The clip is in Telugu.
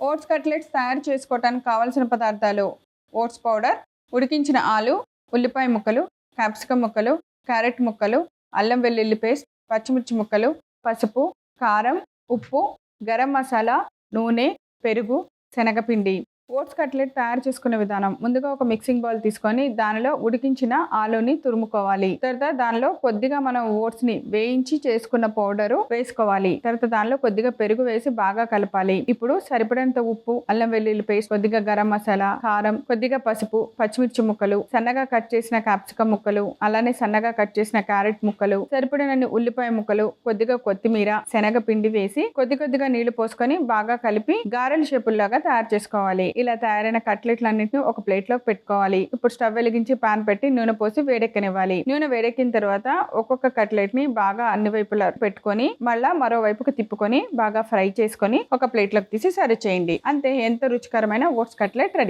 ఓట్స్ కట్లెట్స్ తయారు చేసుకోవడానికి కావలసిన పదార్థాలు: ఓట్స్ పౌడర్, ఉడికించిన ఆలు, ఉల్లిపాయ ముక్కలు, క్యాప్సికమ్ ముక్కలు, క్యారెట్ ముక్కలు, అల్లం వెల్లుల్లి పేస్ట్, పచ్చిమిర్చి ముక్కలు, పసుపు, కారం, ఉప్పు, గరం మసాలా, నూనె, పెరుగు, శనగపిండి. ఓట్స్ కట్లెట్ తయారు చేసుకునే విధానం: ముందుగా ఒక మిక్సింగ్ బౌల్ తీసుకొని దానిలో ఉడికించిన ఆలుని తురుముకోవాలి. తర్వాత దానిలో కొద్దిగా మనం ఓట్స్ని వేయించి చేసుకున్న పౌడరు వేసుకోవాలి. తర్వాత దానిలో కొద్దిగా పెరుగు వేసి బాగా కలపాలి. ఇప్పుడు సరిపడంత ఉప్పు, అల్లం వెల్లుల్లి పేస్ట్, కొద్దిగా గరం మసాలా, కారం, కొద్దిగా పసుపు, పచ్చిమిర్చి ముక్కలు, సన్నగా కట్ చేసిన క్యాప్సికమ్ ముక్కలు, అలానే సన్నగా కట్ చేసిన క్యారెట్ ముక్కలు, సరిపడినన్ని ఉల్లిపాయ ముక్కలు, కొద్దిగా కొత్తిమీర, శనగపిండి వేసి కొద్దిగా నీళ్లు పోసుకొని బాగా కలిపి గారెల షేపుల్లాగా తయారు చేసుకోవాలి. ఇలా తయారైన కట్లెట్లన్నింటినీ ఒక ప్లేట్లోకి పెట్టుకోవాలి. ఇప్పుడు స్టవ్ వెలిగించి పాన్ పెట్టి నూనె పోసి వేడెక్కనివ్వాలి. నూనె వేడెక్కిన తర్వాత ఒక్కొక్క కట్లెట్ ని బాగా అన్ని వైపులా పెట్టుకొని మళ్ళా మరో వైపుకి తిప్పుకొని బాగా ఫ్రై చేసుకొని ఒక ప్లేట్లోకి తీసి సర్వ్ చేయండి. అంతే, ఎంతో రుచికరమైన ఓట్స్ కట్లెట్ రెడీ.